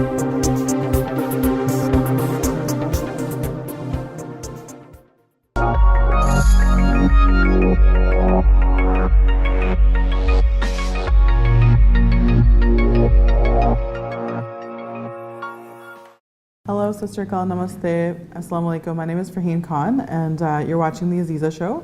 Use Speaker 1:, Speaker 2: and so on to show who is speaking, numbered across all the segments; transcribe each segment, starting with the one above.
Speaker 1: Hello, Sister Kal, Namaste, Assalamu Alaikum. My name is Farheen Khan, and you're watching the Azeeza Show.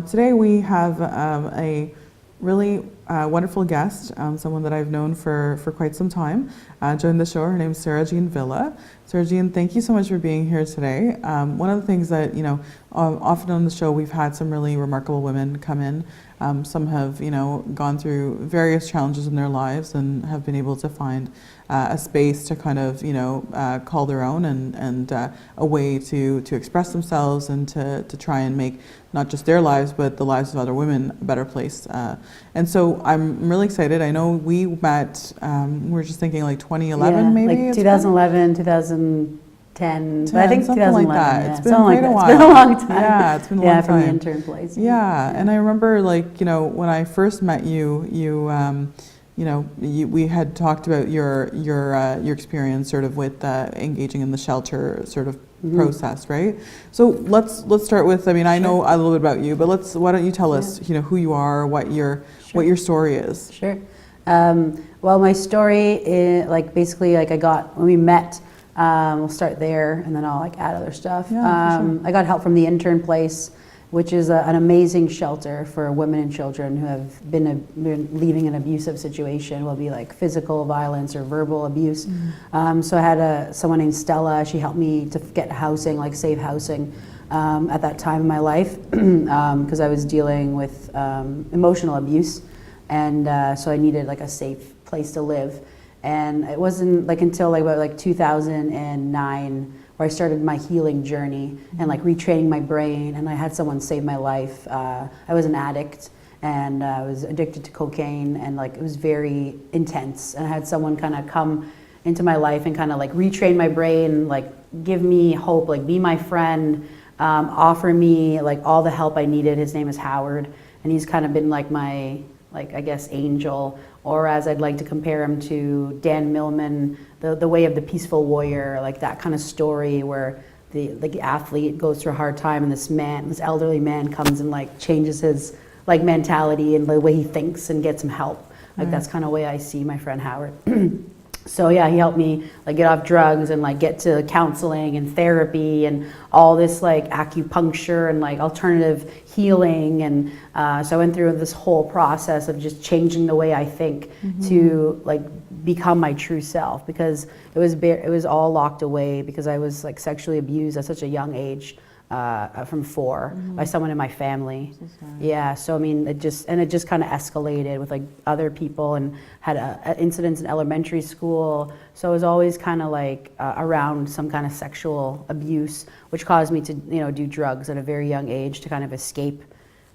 Speaker 1: Today we have a really wonderful guest, someone that I've known for quite some time, joined the show. Her name is Sarah Jean Villa. Sarah Jean, thank you so much for being here today. One of the things that, often on the show we've had some really remarkable women come in. Some have, gone through various challenges in their lives and have been able to find a space to kind of, call their own and a way to express themselves and to try and make not just their lives, but the lives of other women a better place. And so I'm really excited. I know we met, we were just thinking like 2011 maybe?
Speaker 2: Like 2011, 2010, but I think
Speaker 1: something
Speaker 2: 2011.
Speaker 1: like that.
Speaker 2: Yeah.
Speaker 1: It's been quite a while.
Speaker 2: It's been a long time.
Speaker 1: Yeah, it's been a long time.
Speaker 2: From the intern place.
Speaker 1: Yeah, and I remember when I first met you, we had talked about your experience sort of with engaging in the shelter sort of process, right? So let's start with. I mean, I know a little bit about you, but why don't you tell us, who you are, what your story is? Sure.
Speaker 2: Well, my story is basically I got when we met. We'll start there, and then I'll add other stuff.
Speaker 1: Yeah, for sure.
Speaker 2: I got help from the intern place, which is an amazing shelter for women and children who have been leaving an abusive situation. Will be physical violence or verbal abuse. So I had someone named Stella. She helped me to get housing, safe housing, at that time in my life, because I was dealing with emotional abuse, and so I needed a safe place to live. And it wasn't until about 2009 where I started my healing journey and retraining my brain, and I had someone save my life. I was an addict, and I was addicted to cocaine, and it was very intense. And I had someone kind of come into my life and kind of retrain my brain, give me hope, be my friend, offer me all the help I needed. His name is Howard, and he's kind of been my I guess angel, or as I'd like to compare him to Dan Millman, the way of the peaceful warrior, that kind of story where the athlete goes through a hard time, and this elderly man comes and changes his mentality and the way he thinks and gets him help. That's kind of the way I see my friend Howard. So yeah, he helped me get off drugs and get to counseling and therapy and all this acupuncture and alternative healing, and so I went through this whole process of just changing the way I think to become my true self, because it was all locked away because I was sexually abused at such a young age. From 4 by someone in my family. So I mean, it just kind of escalated with other people, and had incidents in elementary school. So I was always kind of around some kind of sexual abuse, which caused me to do drugs at a very young age to kind of escape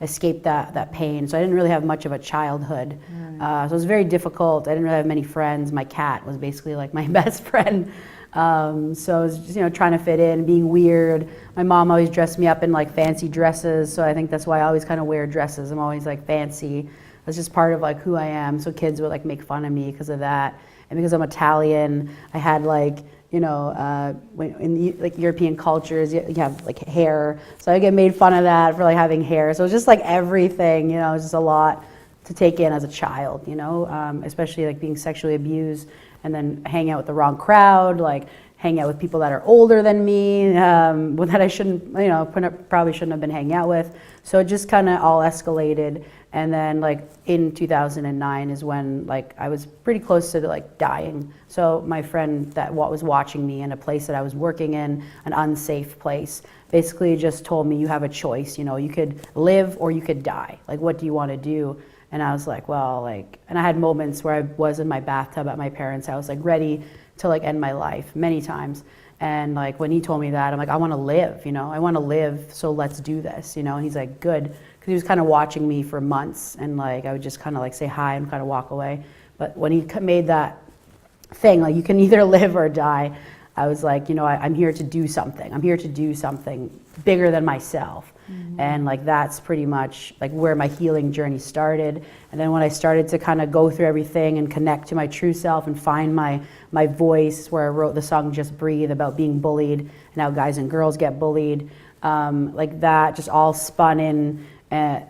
Speaker 2: that pain. So I didn't really have much of a childhood. So it was very difficult. I didn't really have many friends. My cat was basically my best friend. So I was just, trying to fit in, being weird. My mom always dressed me up in fancy dresses, so I think that's why I always kind of wear dresses. I'm always fancy. That's just part of who I am. So kids would make fun of me because of that, and because I'm Italian, I had in European cultures, you have hair, so I get made fun of that for having hair. So it's just everything, it's just a lot to take in as a child, especially probably being sexually abused, and then hang out with the wrong crowd, hang out with people that are older than me, that I shouldn't, probably shouldn't have been hanging out with. So it just kind of all escalated. And then in 2009 is when I was pretty close to dying. So my friend that was watching me in a place that I was working in, an unsafe place, basically just told me, you have a choice, you could live or you could die. What do you want to do? And I was and I had moments where I was in my bathtub at my parents' house, ready to end my life many times. And when he told me that, I'm I want to live, I want to live, so let's do this, and he's good, because he was kind of watching me for months, and I would just kind of say hi and kind of walk away. But when he made that thing, you can either live or die, I was I'm here to do something. I'm here to do something bigger than myself. And like that's pretty much like where my healing journey started. And then when I started to kind of go through everything and connect to my true self and find my voice, where I wrote the song Just Breathe about being bullied and how guys and girls get bullied, like that just all spun in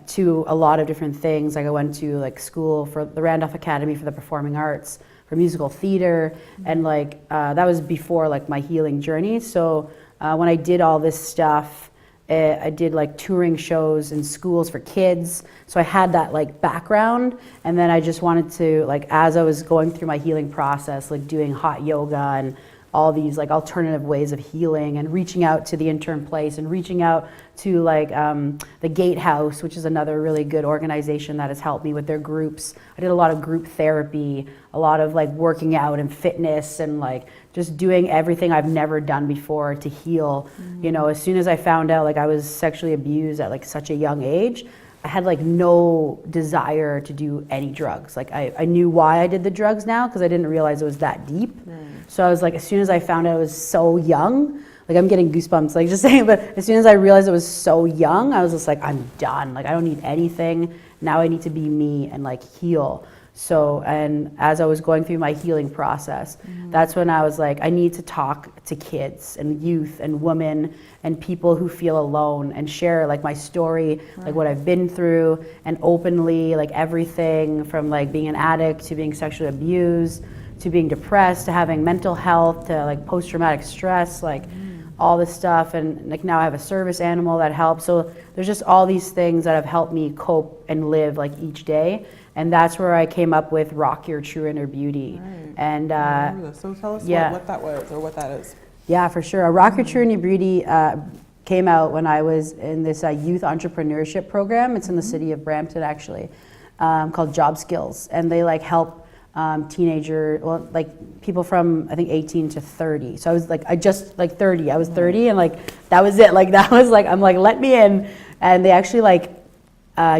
Speaker 2: to a lot of different things. Like I went to like school for the Randolph Academy for the Performing Arts, for musical theater, and like that was before like my healing journey. So when I did all this stuff, I did like touring shows in schools for kids. So I had that like background, and then I just wanted to, like, as I was going through my healing process, like doing hot yoga and all these like alternative ways of healing, and reaching out to the intern place, and reaching out to like the Gatehouse, which is another really good organization that has helped me with their groups. I did a lot of group therapy, a lot of like working out and fitness, and like just doing everything I've never done before to heal. You know, as soon as I found out like I was sexually abused at like such a young age, I had like no desire to do any drugs. Like I knew why I did the drugs now, because I didn't realize it was that deep. So I was like, as soon as I found out I was so young, like I'm getting goosebumps, like just saying, but as soon as I realized it was so young, I was just like, I'm done. Like I don't need anything. Now I need to be me and like heal. So, and as I was going through my healing process, that's when I was like, I need to talk to kids and youth and women and people who feel alone, and share like my story, like what I've been through, and openly, like everything from like being an addict to being sexually abused to being depressed to having mental health to like post-traumatic stress, like all this stuff. And like now I have a service animal that helps. So there's just all these things that have helped me cope and live like each day. And that's where I came up with Rock Your True Inner Beauty.
Speaker 1: Right.
Speaker 2: And
Speaker 1: I remember this. So tell us what that was, or what that is.
Speaker 2: Yeah, for sure. A Rock Your True Inner Beauty came out when I was in this youth entrepreneurship program. It's in the city of Brampton, actually, called Job Skills. And they like help like people from I think 18 to 30. So I was like, I just like 30. I was 30, and like that was it. Like that was like, I'm like, let me in. And they actually like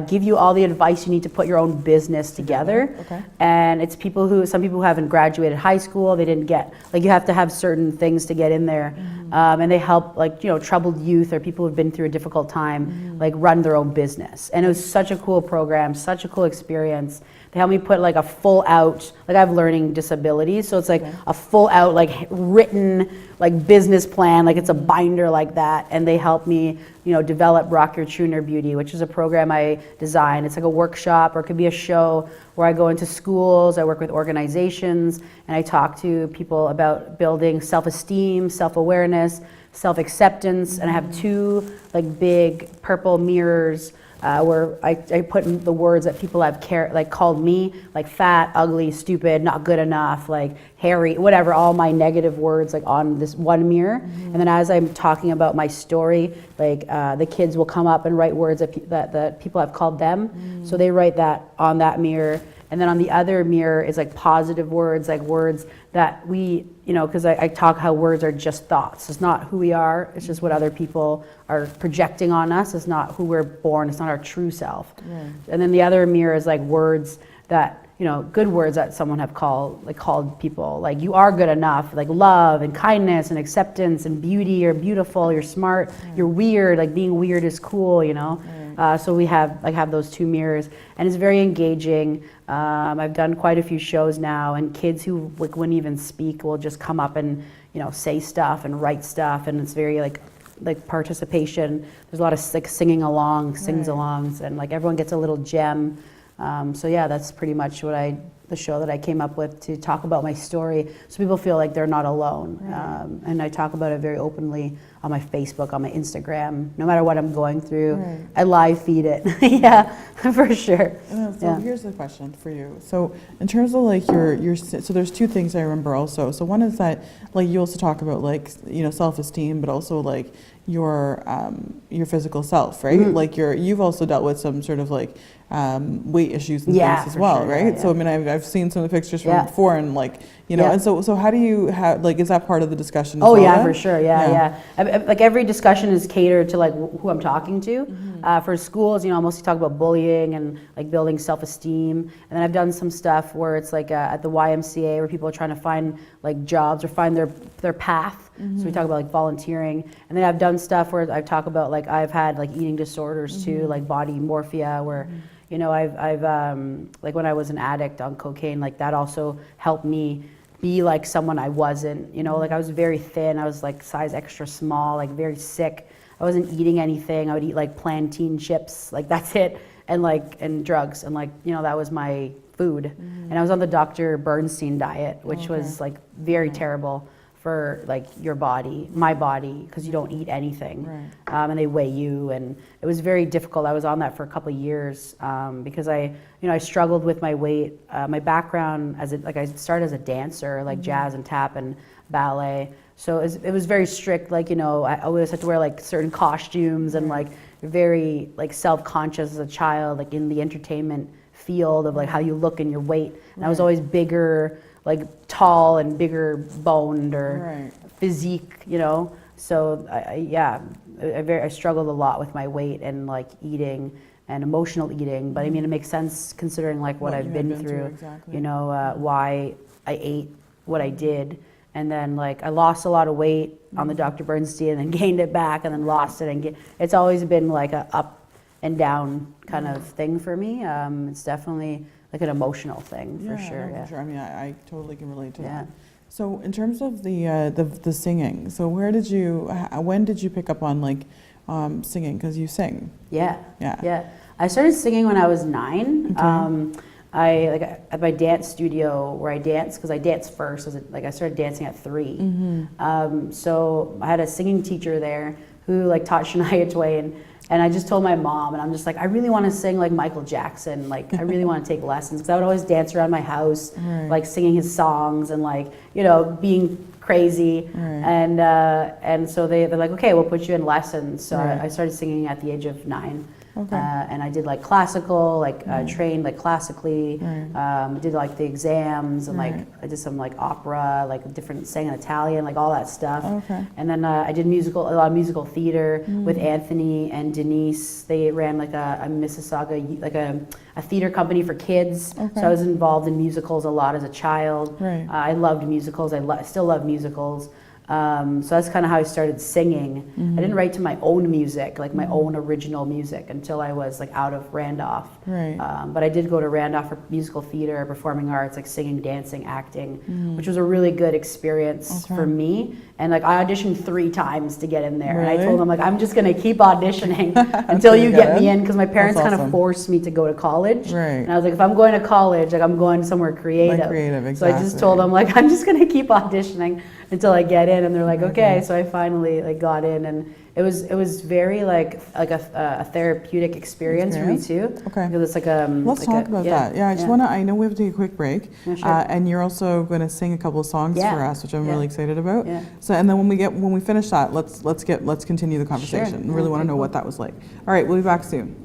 Speaker 2: give you all the advice you need to put your own business together.
Speaker 1: Okay.
Speaker 2: And it's some people who haven't graduated high school, they didn't get, like you have to have certain things to get in there. And they help like, you know, troubled youth or people who've been through a difficult time, like run their own business. And it was such a cool program, such a cool experience. They helped me put like a full out, like I have learning disabilities, so it's like a full out, like written, like business plan, like it's a binder like that. And they helped me, you know, develop Rock Your True Inner Beauty, which is a program I designed. It's like a workshop, or it could be a show where I go into schools, I work with organizations, and I talk to people about building self-esteem, self-awareness, self-acceptance. And I have two like big purple mirrors where I put in the words that people have like called me, like fat, ugly, stupid, not good enough, like hairy, whatever, all my negative words like on this one mirror. And then as I'm talking about my story, like the kids will come up and write words that people have called them. So they write that on that mirror. And then on the other mirror is like positive words, like words that we, you know, because I talk how words are just thoughts. It's not who we are. It's just what other people are projecting on us. It's not who we're born. It's not our true self. And then the other mirror is like words that, you know, good words that someone have called people. Like you are good enough, like love and kindness and acceptance and beauty. You're beautiful. You're smart. You're weird. Like being weird is cool, you know. So we have those two mirrors, and it's very engaging. I've done quite a few shows now, and kids who like wouldn't even speak will just come up and, you know, say stuff and write stuff, and it's very like participation. There's a lot of like singing along, sings-alongs, and like everyone gets a little gem. So yeah, that's pretty much the show that I came up with, to talk about my story, so people feel like they're not alone. And I talk about it very openly on my Facebook, on my Instagram. No matter what I'm going through, I live feed it. Yeah, for sure.
Speaker 1: So here's the question for you. So in terms of like your so there's two things I remember also. So one is that like you also talk about like, you know, self-esteem, but also like your physical self, right? Like you've also dealt with some sort of like weight issues and things as well,
Speaker 2: sure,
Speaker 1: right?
Speaker 2: Yeah.
Speaker 1: So I mean, I've I've seen some of the pictures from
Speaker 2: Yeah.
Speaker 1: before, and like, you know,
Speaker 2: Yeah.
Speaker 1: and so how do you have, like, is that part of the discussion as
Speaker 2: Oh
Speaker 1: well
Speaker 2: yeah,
Speaker 1: then?
Speaker 2: for sure. Yeah. Like every discussion is catered to like who I'm talking to. For schools, you know, I mostly talk about bullying and like building self-esteem. And then I've done some stuff where it's like at the YMCA where people are trying to find like jobs or find their path. So we talk about like volunteering. And then I've done stuff where I talk about like I've had like eating disorders too, like body morphia, where you know I've like when I was an addict on cocaine, like that also helped me be like someone I wasn't, you know, like I was very thin, I was like size extra small, like very sick. I wasn't eating anything. I would eat like plantain chips, like that's it, and drugs, and like, you know, that was my food. And I was on the Dr. Bernstein diet, which was like very terrible for like your body, my body, because you don't eat anything. And they weigh you, and it was very difficult. I was on that for a couple of years because I struggled with my weight. My background I started as a dancer, like jazz and tap and ballet. So it was very strict, like, you know, I always had to wear like certain costumes and like very like self-conscious as a child, like in the entertainment field of like how you look and your weight. And I was always bigger, like tall and bigger boned or physique, you know. So I struggled a lot with my weight and like eating and emotional eating. But I mean, it makes sense considering like what I've been through, exactly. You know, why I ate what I did. And then like I lost a lot of weight on the Dr. Bernstein and then gained it back and then lost it and it's always been like a up and down kind of thing for me. It's definitely like an emotional thing for sure.
Speaker 1: For sure. I mean, I totally can relate to that.
Speaker 2: Yeah.
Speaker 1: So in terms of the singing, so when did you pick up on like singing? Because you sing.
Speaker 2: Yeah. I started singing when I was 9. Okay. At my dance studio where I dance, because I danced first. I started dancing at 3. So I had a singing teacher there who like taught Shania Twain, and I just told my mom, and I'm just like, I really want to sing like Michael Jackson. Like I really want to take lessons, because I would always dance around my house, like singing his songs and like, you know, being crazy. And so they're like, okay, we'll put you in lessons. So I started singing at the age of 9. Okay. And I did like classical, like trained like classically, did like the exams, and like I did some like opera, like sang in Italian, like all that stuff. Okay. And then I did a lot of musical theater with Anthony and Denise. They ran like a Mississauga, like a theater company for kids. Okay. So I was involved in musicals a lot as a child. I loved musicals. I still love musicals. So that's kind of how I started singing. I didn't write to my own music, like my own original music, until I was like out of Randolph. But I did go to Randolph for musical theater, performing arts, like singing, dancing, acting, which was a really good experience for me. And like I auditioned 3 times to get in there. And I told them like, I'm just gonna keep auditioning until you get me in, because my parents kind of forced me to go to college. And I was like, if I'm going to college, like I'm going somewhere creative. Exactly. So I just told them like, I'm just gonna keep auditioning until I get in, and they're like, okay. So I finally like got in, and it was very like a therapeutic experience for me too. Okay. Because it's like
Speaker 1: let's talk about that. Yeah, I just want to. I know we have to take a quick break, and you're also going to sing a couple of songs for us, which I'm really excited about. So, and then when we finish that, let's continue the conversation. I really want to know what that was like. All right, we'll be back soon.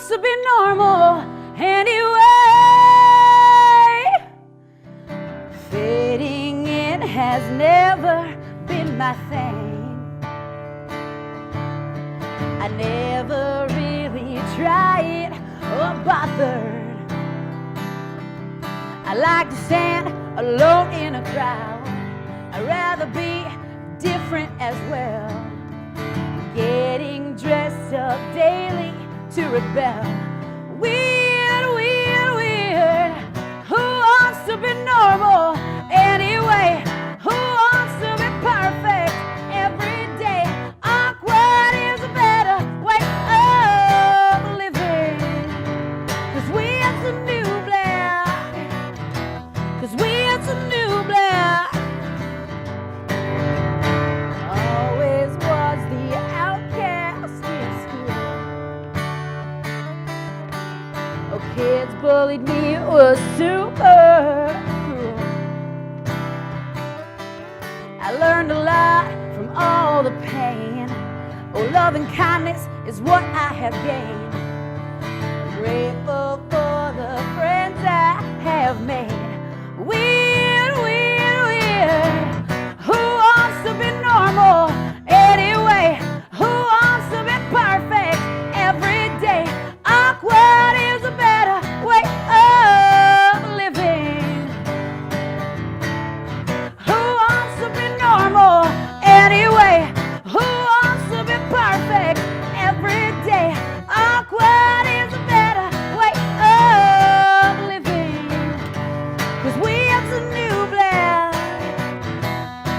Speaker 2: To be normal anyway. Fitting in has never been my thing. I never really tried or bothered. I like to stand alone in a crowd. I'd rather be different as well. Getting dressed up daily to rebel. Weird, weird, weird. Who wants to be normal anyway? Who wants to be perfect every day? Awkward is a better way of living. 'Cause we're the new black. 'Cause we're the new black. Always was the outcast in school. Kids bullied me, it was super cruel. Oh, love and kindness is what I have gained. Grateful for the friends I have made. Weird, weird, weird. Who wants to be normal anyway? Who wants to be perfect every day? Awkward is a better way of living. Who wants to be normal anyway? Who wants to be perfect every day? Awkward is a better way of living. 'Cause we have some new blood.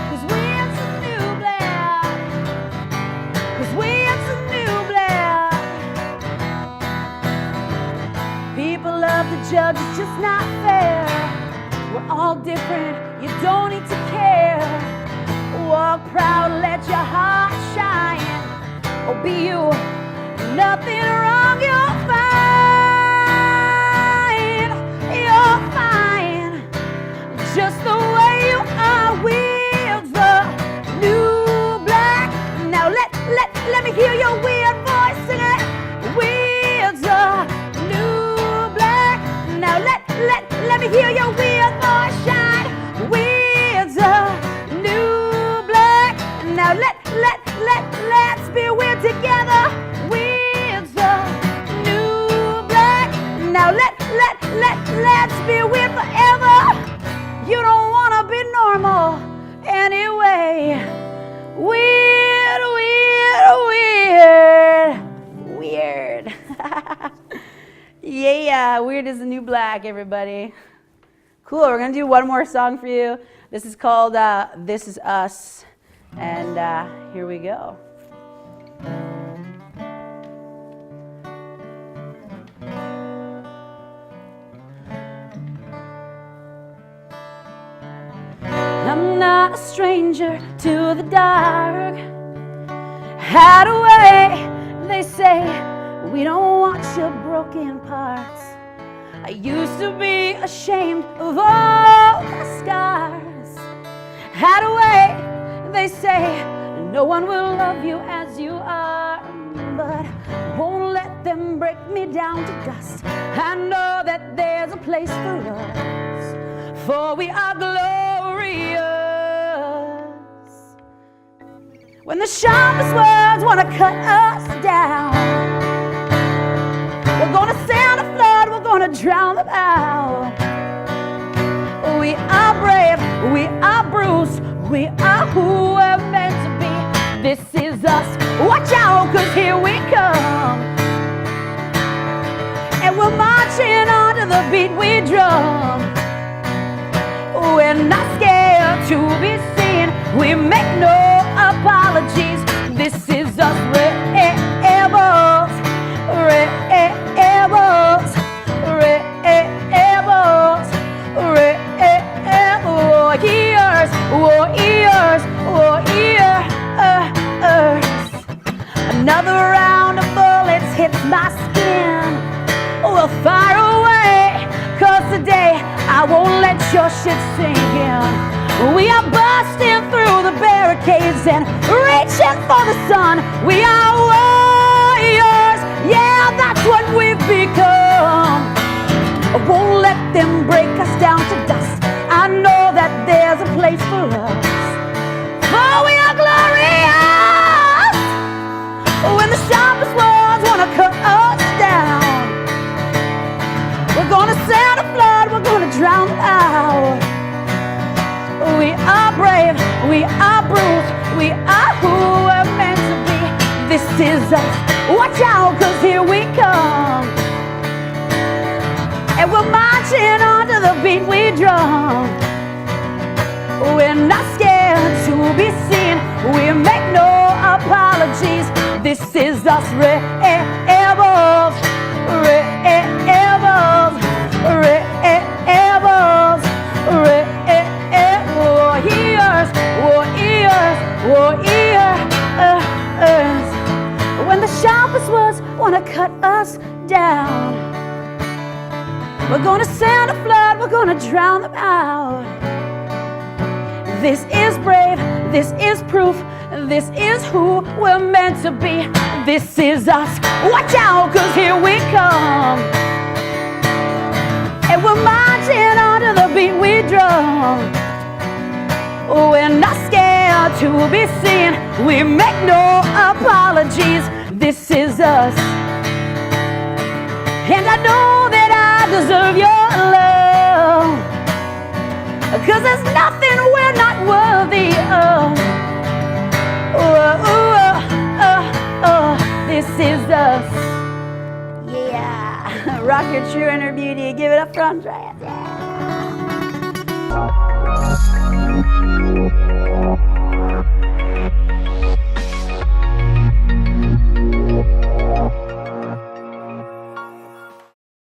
Speaker 2: 'Cause we have some new blood. 'Cause we have some new blood. People love to judge, it's just not fair. We're all different, you don't need to care. Walk proud, let your heart shine. Oh, be you, nothing wrong, you're fine. You're fine, just the way you are. With the new black. Now let me hear your weird voice sing it. With the new black. Now let me hear your weird voice shine. With the new black. Now let's be weird together. With the new black. Now let's be weird forever. You don't wanna be normal anyway. Weird, weird, weird, weird. Yeah, weird is the new black, everybody. Cool, we're gonna do one more song for you. This is called This Is Us, and here we go. I'm not a stranger to the dark. Hide away, they say, we don't want your broken parts. I used to be ashamed of all my scars. Hide away, they say, no one will love you as you are. But won't let them break me down to dust. I know that there's a place for us, for we are glorious. When the sharpest words want to cut us down, we're gonna send a flood, we're gonna drown them out. We are brave, we are bruised, we are who we're meant to be. This is us, watch out, 'cause here we come. And we're marching on to the beat we drum. We're not scared to be seen, we make no apologies. This is us, rebels, rebels, rebels, warriors, warriors, warriors. Another round of bullets hits my skin. We'll fire away, 'cause today I won't let your shit sink in. We are busting through the barricades and reaching for the sun. We are warriors, yeah, that's what we've become. I won't let them break us down to dust. I know that there's a place for us, for we are glorious. When the sharpest words wanna cut us down, we're gonna send a flood, we're gonna drown them out. We are brave, we are bruised, we are who we're meant to be. This is us, watch out, 'cause here we come. And we're marching on to the beat we drum. We're not scared to be seen, we make no apologies. This is us, rebels, rebels, rebels, warriors, warriors, warriors. When the sharpest words wanna cut us down, we're gonna send a flood, we're gonna drown them out. This is brave, this is proof, This is who we're meant to be. This is us. Watch out, 'cause here we come. And we're marching on to the beat we drum. We're not scared to be seen. We make no apologies. This is us. And I know that I deserve your love, 'cause there's nothing we're not worthy of. This is us. Yeah. Rock your true inner beauty. Give it up for Andrea. Yeah.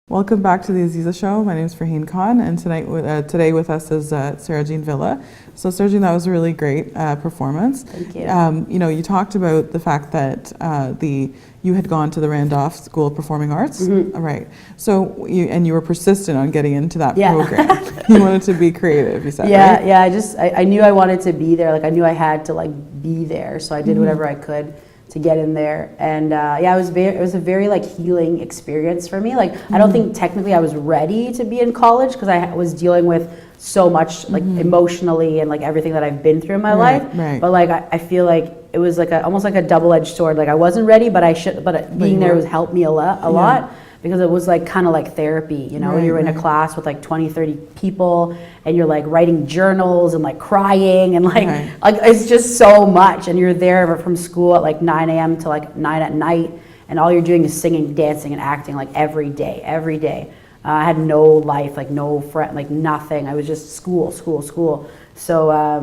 Speaker 1: Welcome back to the Azeeza Show. My name is Farheen Khan, and today with us is Sarah Jean Villa. So Sarah Jean, that was a really great performance.
Speaker 2: Thank you.
Speaker 1: You talked about the fact that you had gone to the Randolph School of Performing Arts, right? So you were persistent on getting into that program. You wanted to be creative, you said, right?
Speaker 2: Yeah. I knew I wanted to be there. Like I knew I had to be there, so I did whatever I could to get in there. And it was a very healing experience for me. I don't think technically I was ready to be in college, because I was dealing with so much emotionally and everything that I've been through in my life.
Speaker 1: Right.
Speaker 2: But I feel like it was almost like a double-edged sword. I wasn't ready, but being there was helped me a lot. Because it was kind of like therapy, you're in a class with 20, 30 people, and you're writing journals and crying and it's just so much, and you're there from school at 9 a.m. to 9 at night, and all you're doing is singing, dancing, and acting every day. I had no life, no friend, nothing. I was just school. So I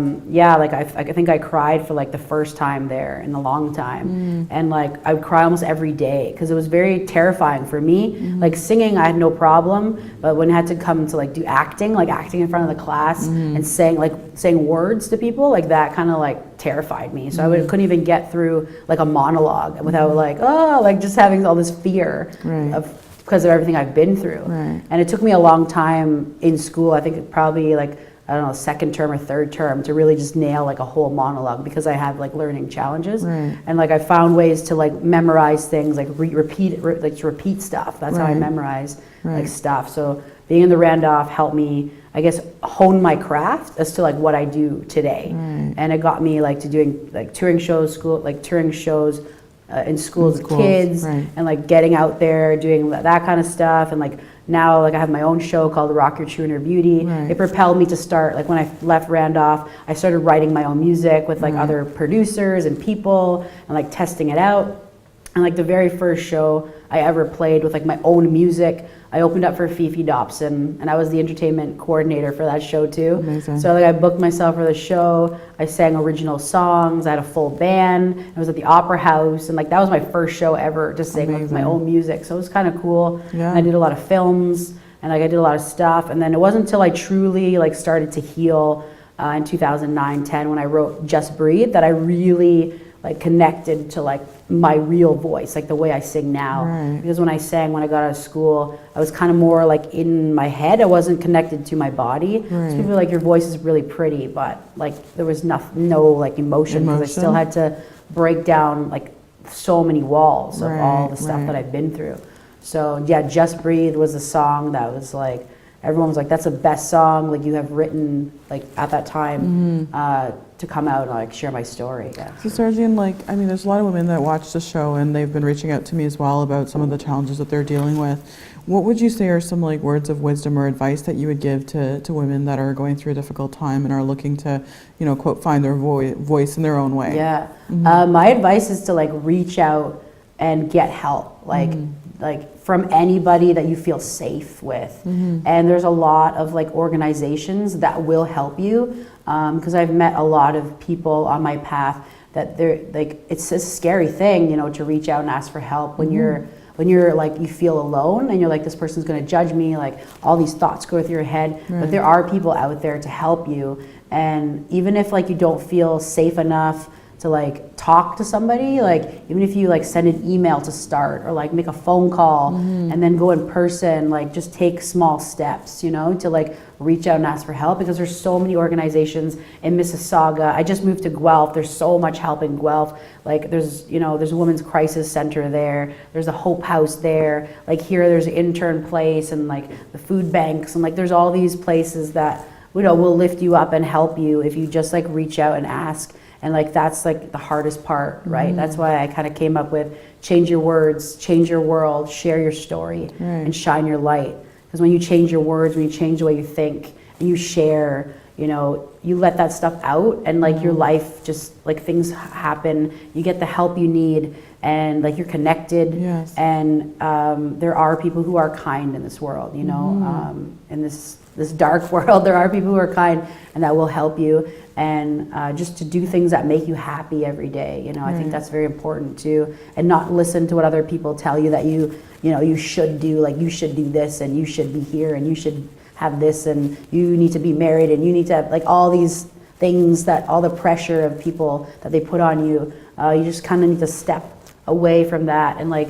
Speaker 2: think I cried for the first time there in a long time, and I would cry almost every day, because it was very terrifying for me. Singing, I had no problem, but when it had to come to do acting, acting in front of the class and saying words to people, that kind of terrified me. So I couldn't even get through a monologue without just having all this fear because of everything I've been through.
Speaker 1: Right.
Speaker 2: And it took me a long time in school. I think probably I don't know, second term or third term, to really just nail a whole monologue, because I have learning challenges.
Speaker 1: Right.
Speaker 2: And I found ways to memorize things, repeat stuff. That's how I memorize stuff. So being in the Randolph helped me, I guess, hone my craft as to what I do today.
Speaker 1: Right.
Speaker 2: And it got me to doing touring shows, in schools with kids, and getting out there, doing that kind of stuff. And now I have my own show called Rock Your True Inner Beauty. It propelled me to start, when I left Randolph, I started writing my own music with other producers and people, and testing it out. And the very first show I ever played with my own music, I opened up for Fifi Dobson, and I was the entertainment coordinator for that show too.
Speaker 1: Amazing.
Speaker 2: So I booked myself for the show. I sang original songs. I had a full band. I was at the Opera House, and that was my first show ever to sing my own music. So it was kind of cool.
Speaker 1: Yeah.
Speaker 2: And I did a lot of films, and I did a lot of stuff. And then it wasn't until I truly started to heal in 2009-10 when I wrote Just Breathe that I really connected to my real voice, the way I sing now.
Speaker 1: Right.
Speaker 2: Because when I sang, when I got out of school, I was kind of more in my head. I wasn't connected to my body.
Speaker 1: Right.
Speaker 2: So people were your voice is really pretty, but there was no emotion, because I still had to break down so many walls of all the stuff that I've been through. So yeah, Just Breathe was a song that was everyone was that's the best song you have written at that time to come out and share my story. Yeah.
Speaker 1: So Sarah Jean, there's a lot of women that watch the show, and they've been reaching out to me as well about some of the challenges that they're dealing with. What would you say are some words of wisdom or advice that you would give to women that are going through a difficult time and are looking to, quote, find their voice in their own way?
Speaker 2: Yeah. My advice is to reach out and get help. From anybody that you feel safe with. And there's a lot of organizations that will help you, because I've met a lot of people on my path that they're it's a scary thing, to reach out and ask for help when you're you feel alone, and you're this person's going to judge me, all these thoughts go through your head. But there are people out there to help you. And even if you don't feel safe enough to like talk to somebody, like even if you like send an email to start or like make a phone call and then go in person, like just take small steps, you know, to like reach out and ask for help, because there's so many organizations in Mississauga. I just moved to Guelph. There's so much help in Guelph. Like there's, you know, there's a women's crisis center there. There's a Hope House there. Like here there's an intern place and like the food banks, and like there's all these places that, you know, will lift you up and help you if you just like reach out and ask. And like that's like the hardest part, right? That's why I kind of came up with change your words, change your world, share your story, and shine your light. Because when you change your words, when you change the way you think and you share, you know, you let that stuff out, and like your life just like things happen. You get the help you need, and like you're connected. And there are people who are kind in this world, you know, in this dark world, there are people who are kind and that will help you, and just to do things that make you happy every day, you know. I think that's very important too, and not listen to what other people tell you that you know you should do, like you should do this and you should be here and you should have this and you need to be married and you need to have like all these things, that all the pressure of people that they put on you. You just kind of need to step away from that and like,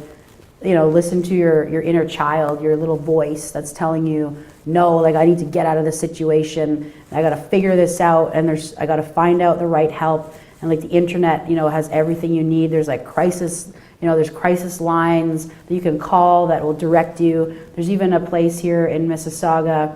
Speaker 2: you know, listen to your inner child, your little voice that's telling you, no, like I need to get out of this situation. I got to figure this out, and I got to find out the right help. And like the internet, you know, has everything you need. There's like crisis, you know, there's crisis lines that you can call that will direct you. There's even a place here in Mississauga,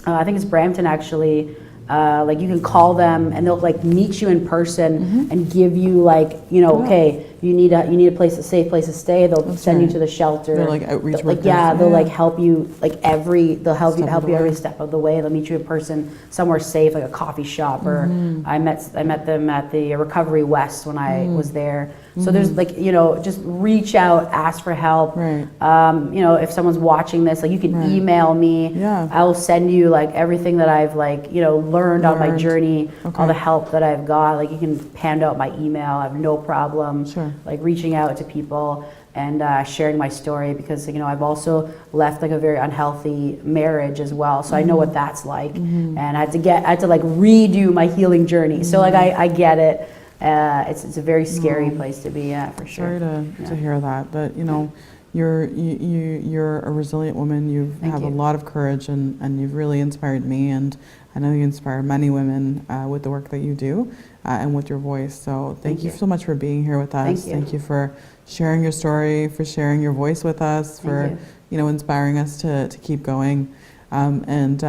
Speaker 2: I think it's Brampton actually. Like you can call them and they'll like meet you in person and give you like, you know, okay, you need a place, a safe place to stay. They'll send you to the shelter.
Speaker 1: They're like outreach workers.
Speaker 2: They'll like help you like they'll help you every step of the way. They'll meet you in person somewhere safe, like a coffee shop, or I met them at the Recovery West when I was there. So there's like, you know, just reach out, ask for help. You know, if someone's watching this, like you can email me. I'll send you like everything that I've like, you know, learned on my journey, all the help that I've got. Like you can hand out my email. I have no problem like reaching out to people and sharing my story, because, you know, I've also left like a very unhealthy marriage as well. So I know what that's like. And I had to like redo my healing journey. So like I get it. It's a very scary place to be at, for sure.
Speaker 1: Sorry to hear that, but you know, you're a resilient woman. You have a lot of courage, and you've really inspired me, and I know you inspire many women with the work that you do and with your voice. So thank you so much for being here with us. Thank you for sharing your story, for sharing your voice with us, for you know, inspiring us to keep going. And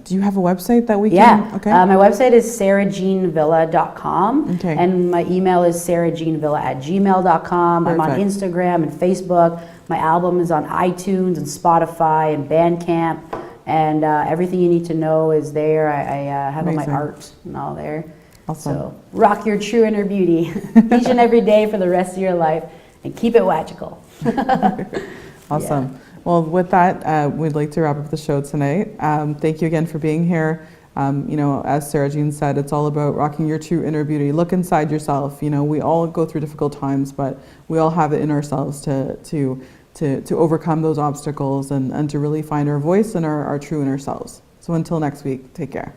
Speaker 1: do you have a website that we can?
Speaker 2: My website is sarahjeanvilla.com. And my email is sarahjeanvilla@gmail.com. I'm on Instagram and Facebook. My album is on iTunes and Spotify and Bandcamp. And everything you need to know is there. I have all my art and all there. So rock your true inner beauty each and every day for the rest of your life, and keep it magical.
Speaker 1: Awesome. Well, with that, we'd like to wrap up the show tonight. Thank you again for being here. You know, as Sarah Jean said, it's all about rocking your true inner beauty. Look inside yourself. You know, we all go through difficult times, but we all have it in ourselves to overcome those obstacles and to really find our voice and our true inner selves. So until next week, take care.